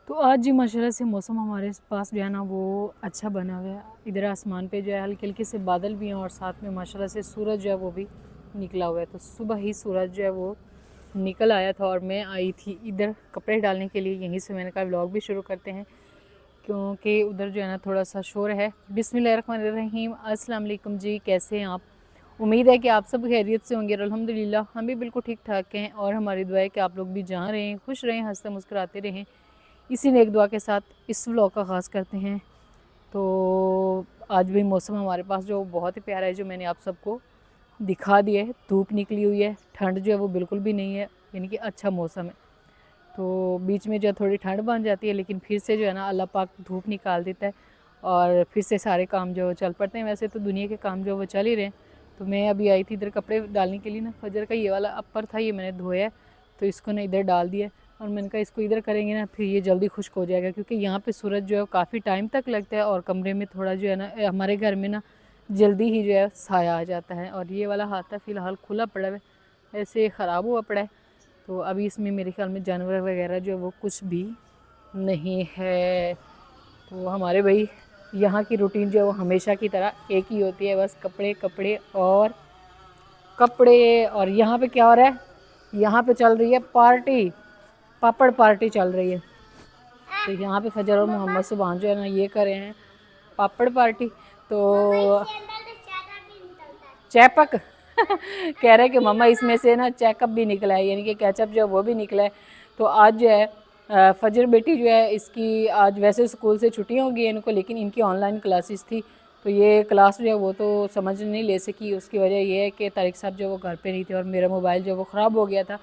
तो आज जी माशाल्लाह से मौसम हमारे पास जो है ना वो अच्छा बना हुआ है। इधर आसमान पे जो है हल्के हल्के से बादल भी हैं और साथ में माशाल्लाह से सूरज जो है वो भी निकला हुआ है। तो सुबह ही सूरज जो है वो निकल आया था और मैं आई थी इधर कपड़े डालने के लिए। यहीं से मैंने कहा व्लॉग भी शुरू करते हैं क्योंकि उधर जो है ना थोड़ा सा शोर है। बिस्मिल्लाहिर्रहमानिर्रहीम, अस्सलाम वालेकुम जी, कैसे हैं आप? उम्मीद है कि आप सब खैरियत से होंगे। अल्हम्दुलिल्लाह हम भी बिल्कुल ठीक ठाक हैं और हमारी दुआ है कि आप लोग भी जहाँ रहें खुश रहें, हंसते मुस्कुराते रहें। इसी नेक दुआ के साथ इस व्लॉग का आगाज़ करते हैं। तो आज भी मौसम हमारे पास जो बहुत ही प्यारा है, जो मैंने आप सबको दिखा दिया है। धूप निकली हुई है, ठंड जो है वो बिल्कुल भी नहीं है, यानी कि अच्छा मौसम है। तो बीच में जो है थोड़ी ठंड बन जाती है, लेकिन फिर से जो है ना अल्लाह पाक धूप निकाल देता है और फिर से सारे काम जो चल पड़ते हैं। वैसे तो दुनिया के काम जो वो चल ही रहे हैं। तो मैं अभी आई थी इधर कपड़े डालने के लिए ना। फजर का ये वाला अपर था, ये मैंने धोया है, तो इसको ना इधर डाल दिया और मैंने कहा इसको इधर करेंगे ना फिर ये जल्दी खुश्क हो जाएगा, क्योंकि यहाँ पे सूरज जो है काफ़ी टाइम तक लगता है और कमरे में थोड़ा जो है ना हमारे घर में ना जल्दी ही जो है साया आ जाता है। और ये वाला हाथ है फ़िलहाल खुला पड़ा है, ऐसे ख़राब हुआ पड़ा है। तो अभी इसमें मेरे ख्याल में जानवर वगैरह जो है वो कुछ भी नहीं है। तो हमारे भाई यहाँ की रूटीन जो है वो हमेशा की तरह एक ही होती है, बस कपड़े कपड़े और कपड़े। और यहाँ पे क्या हो रहा है? यहाँ पे चल रही है पार्टी, पापड़ पार्टी चल रही है। तो यहाँ पे फजर और मोहम्मद सुबहान जो है ना ये कर रहे हैं पापड़ पार्टी। तो चैपक कह रहे हैं कि मम्मा इसमें से ना चेकअप भी निकला है, यानी कि केचप जो है वो भी निकला है। तो आज जो है फजर बेटी जो है इसकी आज वैसे स्कूल से छुट्टियां होगी इनको, लेकिन इनकी ऑनलाइन क्लासेस थी। तो ये क्लास जो है वो तो समझ नहीं ले सकी। उसकी वजह ये है कि तारिक साहब जो वो घर पे नहीं थे और मेरा मोबाइल जो वो ख़राब हो गया था।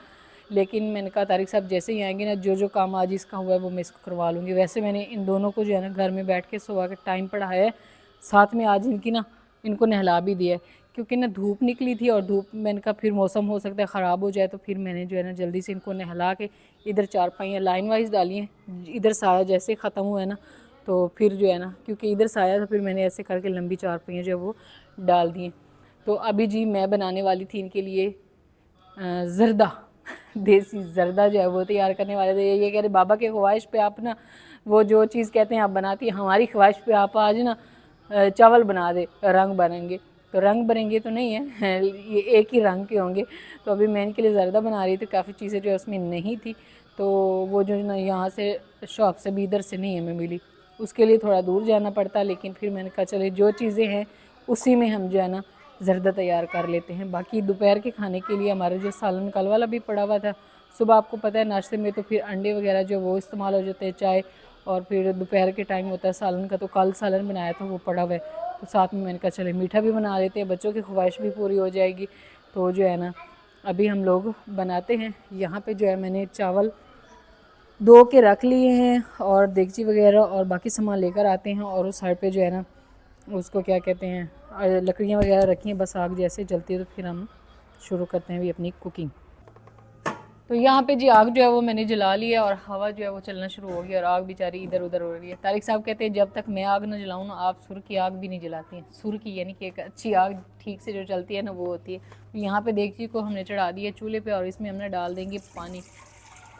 लेकिन मैंने कहा तारिक साहब जैसे ही आएंगे ना जो जो काम आज इसका हुआ है वो मैं इसको करवा लूँगी। वैसे मैंने इन दोनों को जो है ना घर में बैठ के सुबह के टाइम पढ़ाया है, साथ में आज इनकी ना इनको नहला भी दिया है, क्योंकि ना धूप निकली थी और धूप मैंने कहा फिर मौसम हो सकता है ख़राब हो जाए। तो फिर मैंने जो है ना जल्दी से इनको नहला के इधर चारपाइयाँ लाइन वाइज डाली हैं। इधर साया जैसे ख़त्म हुआ है ना तो फिर जो है ना क्योंकि इधर साया था फिर मैंने ऐसे करके लंबी चारपाइयाँ जो है वो डाल दी हैं। तो अभी जी मैं बनाने वाली थी इनके लिए ज़रदा देसी ज़रदा जो है वो तैयार करने वाले थे। ये कह रहे बाबा के ख्वाहिश पे आप ना वो जो चीज़ कहते हैं आप बनाती हैं, हमारी ख्वाहिश पे आप आज ना चावल बना दे, रंग बनेंगे। तो रंग बनेंगे तो नहीं है ये एक ही रंग के होंगे। तो अभी मैं इनके लिए ज़रदा बना रही थी, काफ़ी चीज़ें जो उसमें नहीं थी। तो वो जो ना यहाँ से शॉप से भी इधर से नहीं हमें मिली, उसके लिए थोड़ा दूर जाना पड़ता। लेकिन फिर मैंने कहा चले जो चीज़ें हैं उसी में हम जो है ना ज़रदा तैयार कर लेते हैं। बाकी दोपहर के खाने के लिए हमारे जो सालन कल वाला भी पड़ा हुआ था। सुबह आपको पता है नाश्ते में तो फिर अंडे वगैरह जो वो इस्तेमाल हो जाते हैं, चाय, और फिर दोपहर के टाइम होता है सालन का। तो कल सालन बनाया था वो पड़ा हुआ है, तो साथ में मैंने कहा चले मीठा भी बना लेते हैं, बच्चों की ख्वाहिश भी पूरी हो जाएगी। तो जो है ना अभी हम लोग बनाते हैं। यहाँ पे जो है मैंने चावल धो के रख लिए हैं और देगची वगैरह और बाकी सामान लेकर आते हैं। और उस साइड पे जो है ना उसको क्या कहते हैं लकड़ियाँ वगैरह रखी हैं, बस आग जैसे जलती है तो फिर हम शुरू करते हैं भी अपनी कुकिंग। तो यहाँ पे जी आग जो है वो मैंने जला ली है और हवा जो है वो चलना शुरू हो गई और आग बेचारी इधर उधर हो रही है। तारिक साहब कहते हैं जब तक मैं आग ना जलाऊँ ना आप सुर की आग भी नहीं जलाती हैं। सुर की यानी कि एक अच्छी आग ठीक से जो चलती है ना वो होती है। तो यहाँ पे देगची को हमने चढ़ा दी है चूल्हे पे और इसमें हमने डाल देंगे पानी,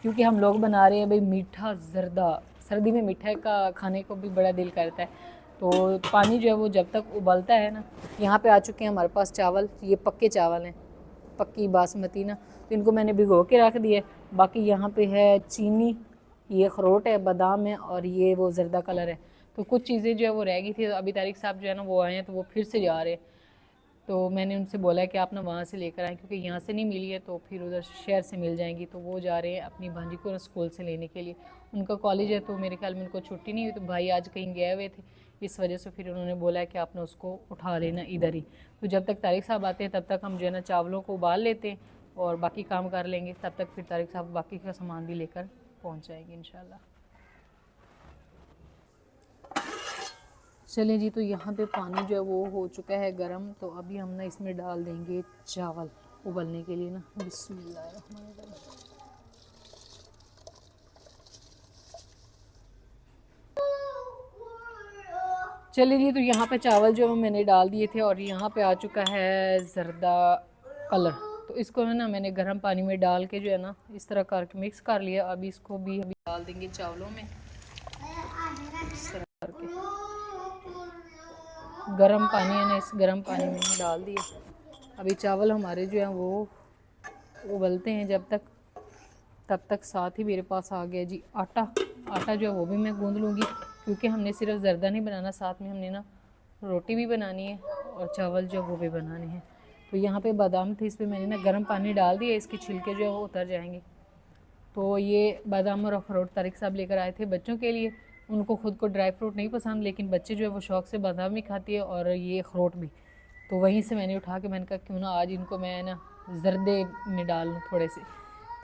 क्योंकि हम लोग बना रहे हैं भाई मीठा ज़रदा। सर्दी में मीठा का खाने को भी बड़ा दिल करता है। तो पानी जो है वो जब तक उबलता है ना, यहाँ पे आ चुके हैं हमारे पास चावल। ये पक्के चावल हैं, पक्की बासमती ना, तो इनको मैंने भिगो के रख दिया। बाकी यहाँ पे है चीनी, ये अखरोट है, बादाम है और ये वो ज़रदा कलर है। तो कुछ चीज़ें जो है वो रह गई थी, तो अभी तारिक साहब जो है ना वो आए हैं तो वो फिर से जा रहे हैं। तो मैंने उनसे बोला कि आप ना वहाँ से लेकर आएँ, क्योंकि यहाँ से नहीं मिली है तो फिर उधर शहर से मिल जाएंगी। तो वो जा रहे हैं अपनी भांजी को स्कूल से लेने के लिए। उनका कॉलेज है तो मेरे ख्याल में उनको छुट्टी नहीं हुई, तो भाई आज कहीं गए हुए थे, इस वजह से फिर उन्होंने बोला है कि आपने उसको उठा लेना इधर ही। तो जब तक तारिक साहब आते हैं तब तक हम जो है ना चावलों को उबाल लेते हैं और बाकी काम कर लेंगे। तब तक फिर तारिक साहब बाकी का सामान भी लेकर पहुँच जाएंगे इंशाल्लाह। चलें जी, तो यहाँ पे पानी जो है वो हो चुका है गरम। तो अभी हम ना इसमें डाल देंगे चावल उबलने के लिए ना। बिस्मिल्लाहिर्रहमानिर्रहीम। चलिए जी, तो यहाँ पे चावल जो मैंने डाल दिए थे और यहाँ पे आ चुका है ज़रदा कलर। तो इसको है ना मैंने गर्म पानी में डाल के जो है ना इस तरह करके मिक्स कर लिया। अभी इसको भी अभी डाल देंगे चावलों में। इस तरह करके गर्म पानी है ना, इस गर्म पानी में डाल दिए। अभी चावल हमारे जो हैं वो उबलते हैं जब तक, तब तक साथ ही मेरे पास आ गया जी आटा। आटा जो है वो भी मैं गूंद लूँगी, क्योंकि हमने सिर्फ ज़र्दा नहीं बनाना, साथ में हमने ना रोटी भी बनानी है और चावल जो वो भी बनाने हैं। तो यहाँ पे बादाम थे, इस पर मैंने ना गर्म पानी डाल दिया, इसके छिलके जो है वो उतर जाएंगे। तो ये बादाम और अखरोट तारिक साहब लेकर आए थे बच्चों के लिए। उनको खुद को ड्राई फ्रूट नहीं पसंद, लेकिन बच्चे जो है वो शौक़ से बादाम भी खाती है और ये अखरोट भी। तो वहीं से मैंने उठा के मैंने कहा क्यों ना आज इनको मैं ना ज़र्दे में डाल लूँ थोड़े से।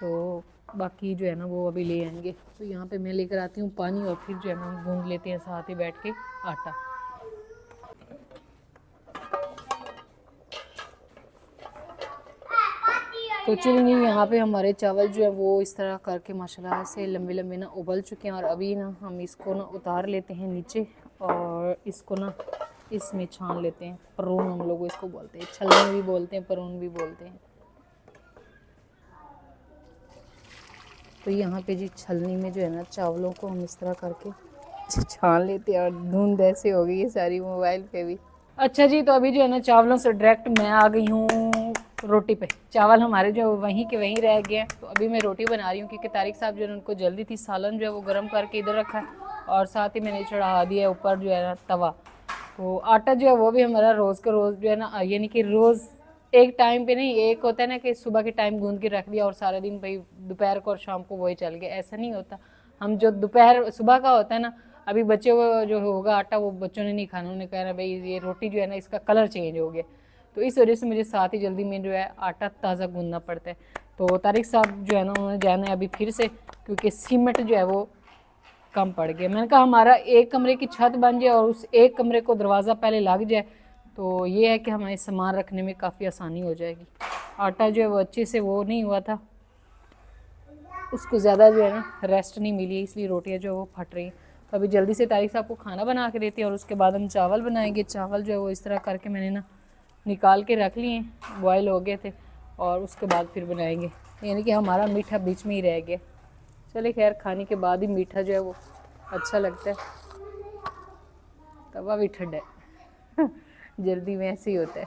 तो बाकी जो है ना वो अभी ले आएंगे। तो यहाँ पे मैं लेकर आती हूँ पानी और फिर जो है ना हम गूंद लेते हैं साथ ही बैठ के आटा। तो चलिए यहाँ पे हमारे चावल जो है वो इस तरह करके माशाल्लाह से लंबे लंबे ना उबल चुके हैं। और अभी ना हम इसको ना उतार लेते हैं नीचे और इसको ना इसमें छान लेते हैं। परून हम लोग इसको बोलते हैं, छलनी भी बोलते हैं, परून भी बोलते हैं। तो यहाँ पे जी छलनी में जो है ना चावलों को हम इस तरह करके छान लेते हैं। और धुंध ऐसे हो गई है सारी मोबाइल पे भी। अच्छा जी, तो अभी जो है ना चावलों से डायरेक्ट मैं आ गई हूँ रोटी पे। चावल हमारे जो वहीं के वहीं रह गए हैं। तो अभी मैं रोटी बना रही हूँ, क्योंकि तारिक साहब जो है उनको जल्दी थी। सालन जो है वो गर्म करके इधर रखा है और साथ ही मैंने चढ़ा दिया ऊपर जो है ना तवा। तो आटा जो है वो भी हमारा रोज़ का रोज़ जो है ना, यानी कि रोज़ एक टाइम पे नहीं, एक होता है ना कि सुबह के टाइम गूंद के रख दिया और सारा दिन भाई दोपहर को और शाम को वही चल गया, ऐसा नहीं होता। हम जो दोपहर सुबह का होता है ना, अभी बच्चे वो जो होगा आटा वो बच्चों ने नहीं खाना, उन्होंने कहना भाई ये रोटी जो है ना इसका कलर चेंज हो गया। तो इस वजह से मुझे साथ ही जल्दी में जो है आटा ताज़ा गूंदना पड़ता है। तो तारिक साहब जो है ना उन्होंने जाना है अभी फिर से, क्योंकि सीमेंट जो है वो कम पड़ गया। मैंने कहा हमारा एक कमरे की छत बन जाए और उस एक कमरे को दरवाज़ा पहले लग जाए, तो ये है कि हमें सामान रखने में काफ़ी आसानी हो जाएगी। आटा जो है वो अच्छे से वो नहीं हुआ था, उसको ज़्यादा जो है ना रेस्ट नहीं मिली, इसलिए रोटियां जो है वो फट रही हैं। तो अभी जल्दी से तारिक साहब को खाना बना के देते हैं और उसके बाद हम चावल बनाएंगे। चावल जो है वो इस तरह करके मैंने ना निकाल के रख लिए, बॉयल हो गए थे, और उसके बाद फिर बनाएंगे। यानी कि हमारा मीठा बीच में ही रह गया। चलिए खैर, खाने के बाद ही मीठा जो है वो अच्छा लगता है। तवा भी ठंडा है जल्दी में ऐसे ही होता है।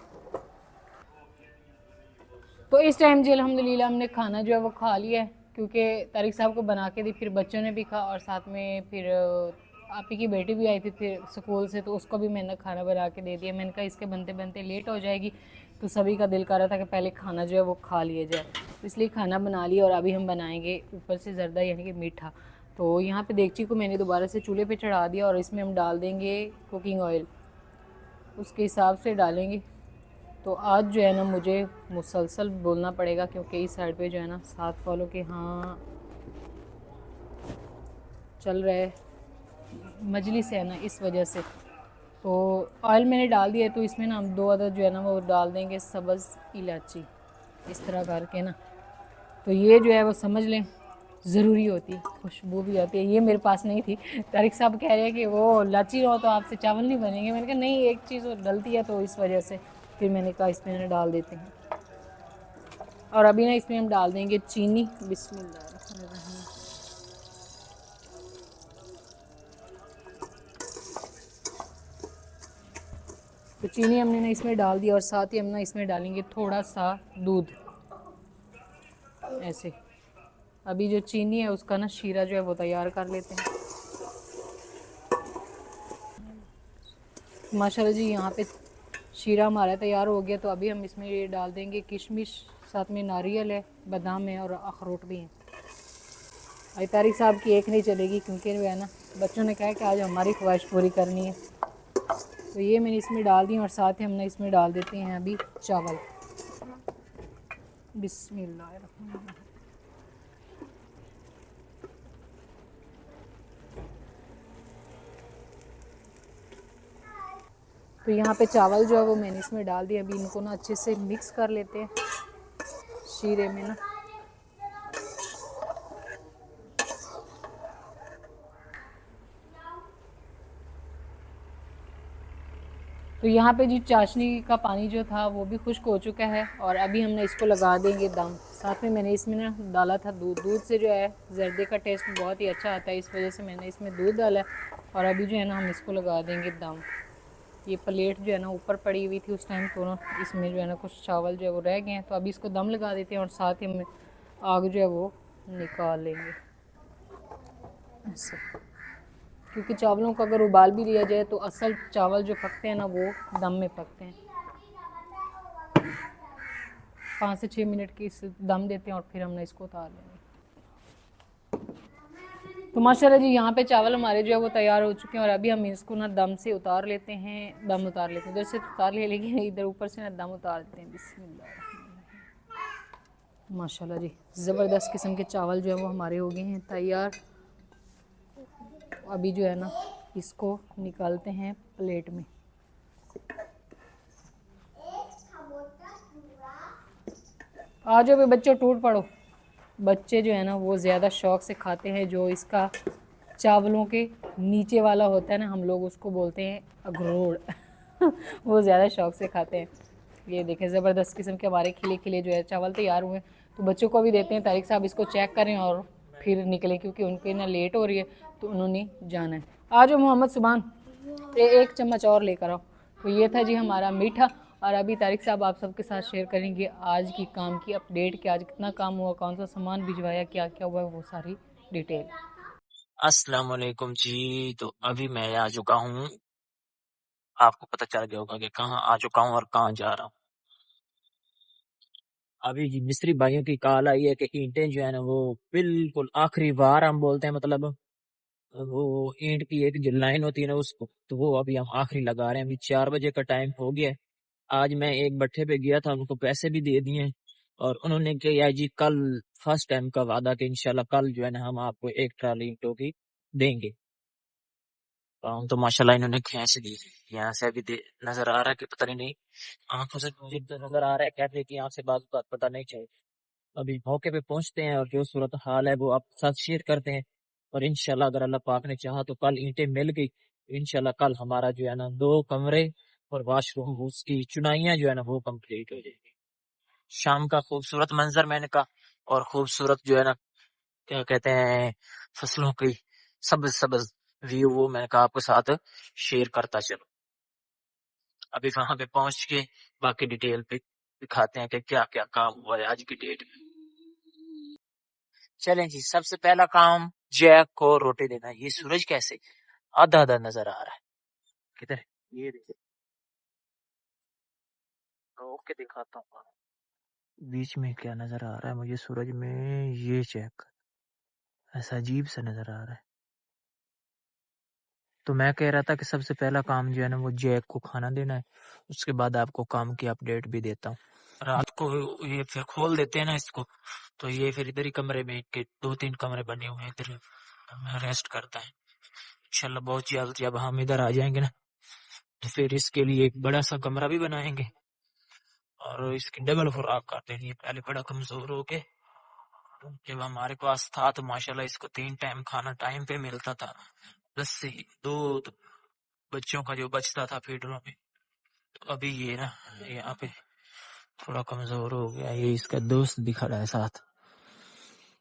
तो इस टाइम जी अल्हम्दुलिल्लाह हमने खाना जो है वो खा लिया है, क्योंकि तारिक साहब को बना के दी, फिर बच्चों ने भी खा और साथ में फिर आप ही की बेटी भी आई थी फिर स्कूल से, तो उसको भी मैंने खाना बना के दे दिया। मैंने कहा इसके बनते बनते लेट हो जाएगी, तो सभी का दिल कर रहा था कि पहले खाना जो है वो खा लिया जाए, तो इसलिए खाना बना लिया। और अभी हम बनाएंगे ऊपर से ज़र्दा यानी कि मीठा। तो यहाँ पे देगची को मैंने दोबारा से चूल्हे पे चढ़ा दिया और इसमें हम डाल देंगे कुकिंग ऑयल, उसके हिसाब से डालेंगे। तो आज जो है ना मुझे मुसलसल बोलना पड़ेगा, क्योंकि इस साइड पे जो है ना साथ फॉलो के हाँ चल रहा है, मजलिस है ना, इस वजह से। तो ऑयल मैंने डाल दिया, तो इसमें ना हम 2 अदद जो है ना वो डाल देंगे सब्ज़ इलायची, इस तरह करके ना। तो ये जो है वो समझ लें ज़रूरी होती है, खुशबू भी आती है। ये मेरे पास नहीं थी। तारिक साहब कह रहे हैं कि वो इलायची हो तो आपसे चावल नहीं बनेंगे। मैंने कहा नहीं, एक चीज़ डलती है तो इस वजह से फिर मैंने कहा इसमें ना डाल देते हैं। और अभी ना इसमें हम डाल देंगे चीनी। बिस्मिल्लाह। तो चीनी हमने ना इसमें डाल दी और साथ ही हम ना इसमें डालेंगे थोड़ा सा दूध, ऐसे। अभी जो चीनी है उसका ना शीरा जो है वो तैयार कर लेते हैं। माशाल्लाह जी यहाँ पे शीरा हमारा तैयार हो गया। तो अभी हम इसमें ये डाल देंगे किशमिश, साथ में नारियल है, बादाम है और अखरोट भी हैं। अभी तारिक साहब की एक नहीं चलेगी, क्योंकि वो है ना बच्चों ने कहा कि आज हमारी ख्वाहिश पूरी करनी है। तो ये मैंने इसमें डाल दी और साथ ही हमने इसमें डाल देते हैं अभी चावल। बिस्मिल्लाह। तो यहाँ पे चावल जो है वो मैंने इसमें डाल दिया। अभी इनको ना अच्छे से मिक्स कर लेते हैं शीरे में ना। तो यहाँ पे जी चाशनी का पानी जो था वो भी खुश्क हो चुका है और अभी हमने इसको लगा देंगे दम। साथ में मैंने इसमें ना डाला था दूध। दूध से जो है जर्दे का टेस्ट बहुत ही अच्छा आता है, इस वजह से मैंने इसमें दूध डाला है। और अभी जो है ना हम इसको लगा देंगे दम। ये प्लेट जो है ना ऊपर पड़ी हुई थी उस टाइम, तो ना इसमें जो है ना कुछ चावल जो है वो रह गए हैं, तो अभी इसको दम लगा देते हैं और साथ ही हम आग जो है वो निकाल लेंगे ऐसे। क्योंकि चावलों को अगर उबाल भी लिया जाए तो असल चावल जो पकते हैं ना वो दम में पकते हैं। 5 से 6 मिनट की इस दम देते हैं और फिर हमने इसको उतार लेंगे। तो माशाल्लाह जी यहाँ पे चावल हमारे जो है वो तैयार हो चुके हैं और अभी हम इसको ना दम से उतार लेते हैं, दम उतार लेते हैं। इधर से उतार ले, लेकिन इधर ऊपर से ना दम उतार देते हैं। बिस्मिल्लाह। माशाल्लाह जी ज़बरदस्त किस्म के चावल जो है वो हमारे हो गए हैं तैयार। अभी जो है ना इसको निकालते हैं प्लेट में। आ जाओ बच्चों, टूट पड़ो। बच्चे जो है ना वो ज़्यादा शौक़ से खाते हैं जो इसका चावलों के नीचे वाला होता है ना, हम लोग उसको बोलते हैं अखरोट वो ज़्यादा शौक़ से खाते हैं। ये देखें ज़बरदस्त किस्म के हमारे खिले खिले जो है चावल तैयार हुए। तो बच्चों को भी देते हैं। तारिक साहब इसको चेक करें और फिर निकलें, क्योंकि उनके ना लेट हो रही है तो उन्होंने जाना है। आ जाओ मोहम्मद सुभान, एक चम्मच और लेकर आओ। तो ये था जी हमारा मीठा। और अभी तारिक साहब आप सबके साथ शेयर करेंगे आज की काम की अपडेट, कि आज कितना काम हुआ, कौन सा सामान भिजवाया, क्या क्या हुआ, वो सारी डिटेल। अस्सलाम वालेकुम जी। तो अभी मैं आ चुका हूँ, आपको पता चल गया होगा कि कहाँ आ चुका हूँ और कहाँ जा रहा हूँ। अभी जी मिस्त्री भाइयों की कॉल आई है कि ईंटें जो है ना वो बिल्कुल आखिरी बार हम बोलते हैं, मतलब वो ईंट की एक जो लाइन होती है ना उसको, तो वो अभी हम आखिरी लगा रहे हैं। अभी 4 बजे का टाइम हो गया है। आज मैं एक भट्ठे पे गया था, उनको पैसे भी दे दिए और उन्होंने किया जी कल फर्स्ट टाइम का वादा कि इंशाल्लाह कल जो है ना हम आपको 1 ट्राली ईंटों की देंगे। काम तो माशाल्लाह इन्होंने खींच दी। यहाँ से अभी नजर आ रहा है कि पता नहीं आंखों से मुझे तो नजर आ रहा है, कहते हैं कि आंख से बात पता नहीं चाहिए। अभी मौके पे पहुंचते हैं और जो सूरत हाल है वो आपके साथ शेयर करते हैं। और इंशाल्लाह अगर अल्लाह पाक ने चाहा तो कल ईंटें मिल गई, इंशाल्लाह कल हमारा जो है ना 2 कमरे और वाशरूम उसकी चुनाइयां जो है ना वो कंप्लीट हो जाएगी। शाम का खूबसूरत मंजर मैंने कहा, और खूबसूरत जो है ना क्या कहते हैं फसलों की सब्ज सब्ज व्यू, वो मैं आपके साथ शेयर करता चलूं। अभी वहां पे पहुंच के बाकी डिटेल पे दिखाते हैं कि क्या क्या काम हुआ है आज की डेट में। चलें जी, सबसे पहला काम जैक को रोटी देना। ये सूरज कैसे आधा आधा नजर आ रहा है, किधर ये देखिए, ओके दिखाता हूँ। बीच में क्या नजर आ रहा है मुझे सूरज में, ये चेक ऐसा अजीब सा नजर आ रहा है। तो मैं कह रहा था कि सबसे पहला काम जो है ना वो जैक को खाना देना है, उसके बाद आपको काम की अपडेट भी देता हूँ। रात को ये फिर खोल देते हैं ना इसको, तो ये फिर इधर ही कमरे में के 2-3 कमरे बने हुए हैं, इधर रेस्ट करता है। इंशाल्लाह बहुत जल्द जब हम इधर आ जाएंगे ना तो फिर इसके लिए एक बड़ा सा कमरा भी बनाएंगे और इसकी डबल खुराक करते हैं। पहले बड़ा कमजोर हो के, जब हमारे पास था तो माशाल्लाह इसको 3 टाइम खाना टाइम पे मिलता था, लस्सी दूध बच्चों का जो बचता था फीडरों में। तो अभी ये ना यहाँ पे थोड़ा कमजोर हो गया। ये इसका दोस्त भी खड़ा है साथ।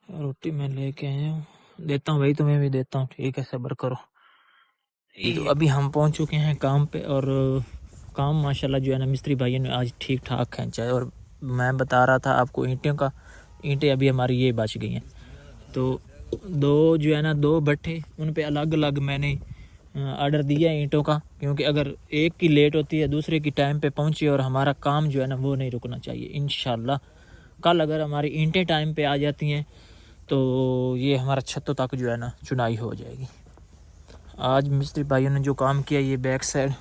रोटी मैं लेके आया हूँ, देता हूँ भाई, तुम्हें भी देता हूँ, ठीक है सब्र करो। तो अभी हम पहुंच चुके हैं काम पे और काम माशाल्लाह जो है ना मिस्त्री भाइयों ने आज ठीक ठाक खींचा है। और मैं बता रहा था आपको ईंटों का, ईंटें अभी हमारी ये बच गई हैं। तो 2 जो है ना 2 भट्ठे, उन पे अलग अलग मैंने ऑर्डर दिया है ईंटों का, क्योंकि अगर एक की लेट होती है दूसरे की टाइम पे पहुंची और हमारा काम जो है ना वो नहीं रुकना चाहिए। इंशाल्लाह कल अगर हमारी ईंटें टाइम पे आ जाती हैं तो ये हमारा छतों तक जो है ना चुनाई हो जाएगी। आज मिस्त्री भाइयों ने जो काम किया, ये बैक साइड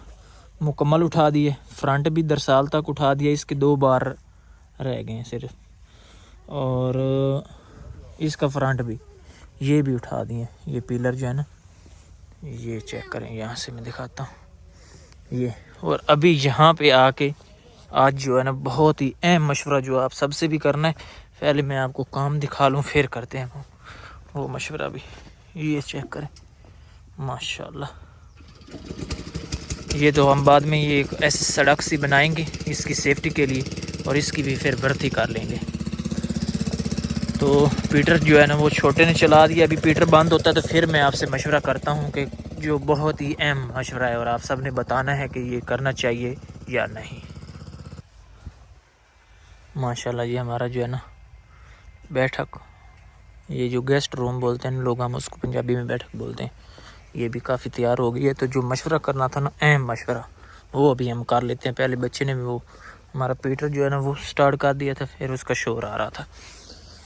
मुकम्मल उठा दिए, फ्रंट भी दरसाल तक उठा दिया, इसके 2 बार रह गए हैं सिर्फ, और इसका फ्रंट भी ये भी उठा दिए। ये पिलर जो है ना ये चेक करें, यहाँ से मैं दिखाता हूँ ये। और अभी यहाँ पे आके आज जो है ना बहुत ही अहम मशवरा जो आप सबसे भी करना है, पहले मैं आपको काम दिखा लूँ फिर करते हैं वो मशवरा भी। ये चेक करें माशाल्लाह, ये तो हम बाद में ये एक ऐसी सड़क सी बनाएंगे इसकी सेफ्टी के लिए, और इसकी भी फिर भर्ती कर लेंगे। तो पीटर जो है ना वो छोटे ने चला दिया। अभी पीटर बंद होता है तो फिर मैं आपसे मशवरा करता हूँ कि जो बहुत ही अहम मशवरा है, और आप सब ने बताना है कि ये करना चाहिए या नहीं। माशाल्लाह ये हमारा जो है ना बैठक, ये जो गेस्ट रूम बोलते हैं लोग, हम उसको पंजाबी में बैठक बोलते हैं, ये भी काफ़ी तैयार हो गई है। तो जो मशवरा करना था ना, अहम मशवरा, वो अभी हम कर लेते हैं। पहले बच्चे ने भी वो हमारा पीटर जो है ना वो स्टार्ट कर दिया था, फिर उसका शोर आ रहा था।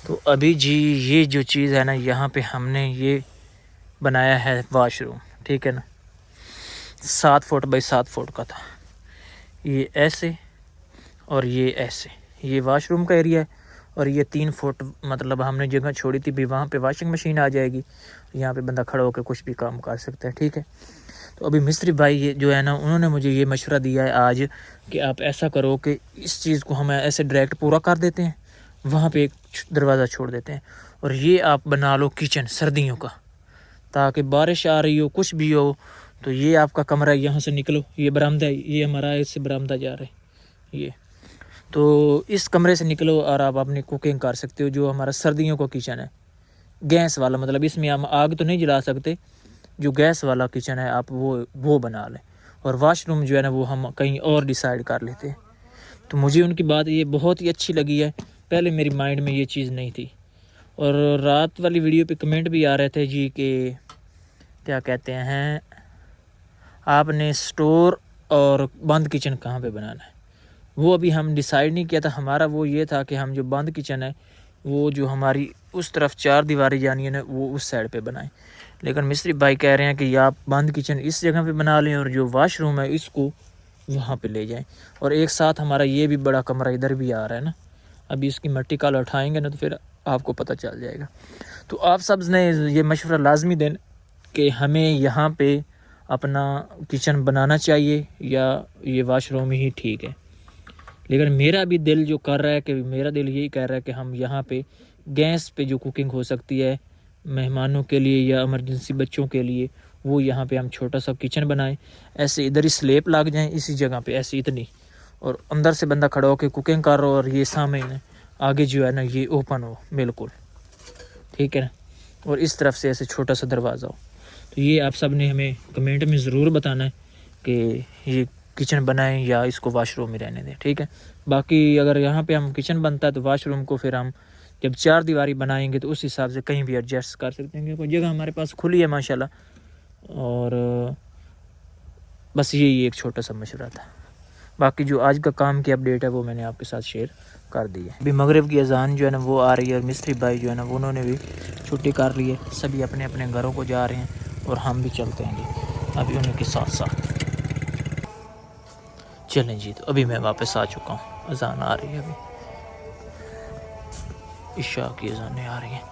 तो अभी जी ये जो चीज़ है ना, यहाँ पे हमने ये बनाया है वाशरूम, ठीक है ना, 7 फुट बाई 7 फुट का था। ये ऐसे और ये ऐसे, ये वाशरूम का एरिया है। और ये 3 फुट मतलब हमने जगह छोड़ी थी भी, वहाँ पे वॉशिंग मशीन आ जाएगी, यहाँ पे बंदा खड़ा होकर कुछ भी काम कर सकता है, ठीक है। तो अभी मिस्त्री भाई ये जो है ना, उन्होंने मुझे ये मशवरा दिया है आज कि आप ऐसा करो कि इस चीज़ को हम ऐसे डायरेक्ट पूरा कर देते हैं, वहाँ पे एक दरवाज़ा छोड़ देते हैं, और ये आप बना लो किचन सर्दियों का, ताकि बारिश आ रही हो कुछ भी हो तो ये आपका कमरा, यहाँ से निकलो, ये बरामदा है, ये हमारा इससे बरामदा जा रहा है ये, तो इस कमरे से निकलो और आप अपनी कुकिंग कर सकते हो। जो हमारा सर्दियों का किचन है गैस वाला, मतलब इसमें हम आग तो नहीं जला सकते, जो गैस वाला किचन है आप वो बना लें। और वाशरूम जो है ना वो हम कहीं और डिसाइड कर लेते हैं। तो मुझे उनकी बात ये बहुत ही अच्छी लगी है, पहले मेरी माइंड में ये चीज़ नहीं थी। और रात वाली वीडियो पे कमेंट भी आ रहे थे जी कि क्या कहते हैं, आपने स्टोर और बंद किचन कहाँ पे बनाना है। वो अभी हम डिसाइड नहीं किया था। हमारा वो ये था कि हम जो बंद किचन है वो जो हमारी उस तरफ 4 दीवारी जानी है ना, वो उस साइड पे बनाएं। लेकिन मिस्त्री भाई कह रहे हैं कि आप बंद किचन इस जगह पे बना लें और जो वाशरूम है इसको वहाँ पे ले जाएं। और एक साथ हमारा ये भी बड़ा कमरा इधर भी आ रहा है ना, अभी इसकी मट्टी काल उठाएंगे ना तो फिर आपको पता चल जाएगा। तो आप सब ने ये मशवरा लाजमी दें कि हमें यहाँ पे अपना किचन बनाना चाहिए या ये वाशरूम ही ठीक है। लेकिन मेरा भी दिल जो कर रहा है कि मेरा दिल यही कह रहा है कि हम यहाँ पे गैस पे जो कुकिंग हो सकती है मेहमानों के लिए या इमरजेंसी बच्चों के लिए, वो यहाँ पे हम छोटा सा किचन बनाएं। ऐसे इधर ही स्लेब लग जाएं इसी जगह पे, ऐसे इतनी, और अंदर से बंदा खड़ा होकर कुकिंग कर रहा हो और ये सामने आगे जो है ना ये ओपन हो बिल्कुल, ठीक है ना। और इस तरफ से ऐसे छोटा सा दरवाज़ा हो। तो ये आप सब ने हमें कमेंट में ज़रूर बताना है कि ये किचन बनाएं या इसको वाशरूम में रहने दें, ठीक है। बाकी अगर यहाँ पे हम किचन बनता है तो वाशरूम को फिर हम जब 4 दीवारी बनाएंगे तो उस हिसाब से कहीं भी एडजस्ट कर सकते हैं, क्योंकि जगह हमारे पास खुली है माशाल्लाह। और बस यही एक छोटा सा मशवरा था। बाकी जो आज का काम की अपडेट है वो मैंने आपके साथ शेयर कर दी है। अभी मगरिब की अजान जो है ना वो आ रही है, और मिस्त्री भाई जो है ना वो उन्होंने भी छुट्टी कर ली है, सभी अपने अपने घरों को जा रहे हैं और हम भी चलते हैं जी अभी उन्हीं के साथ साथ। चलें जी, तो अभी मैं वापस आ चुका हूँ, अजान आ रही है, अभी इशा की अजानें आ रही हैं।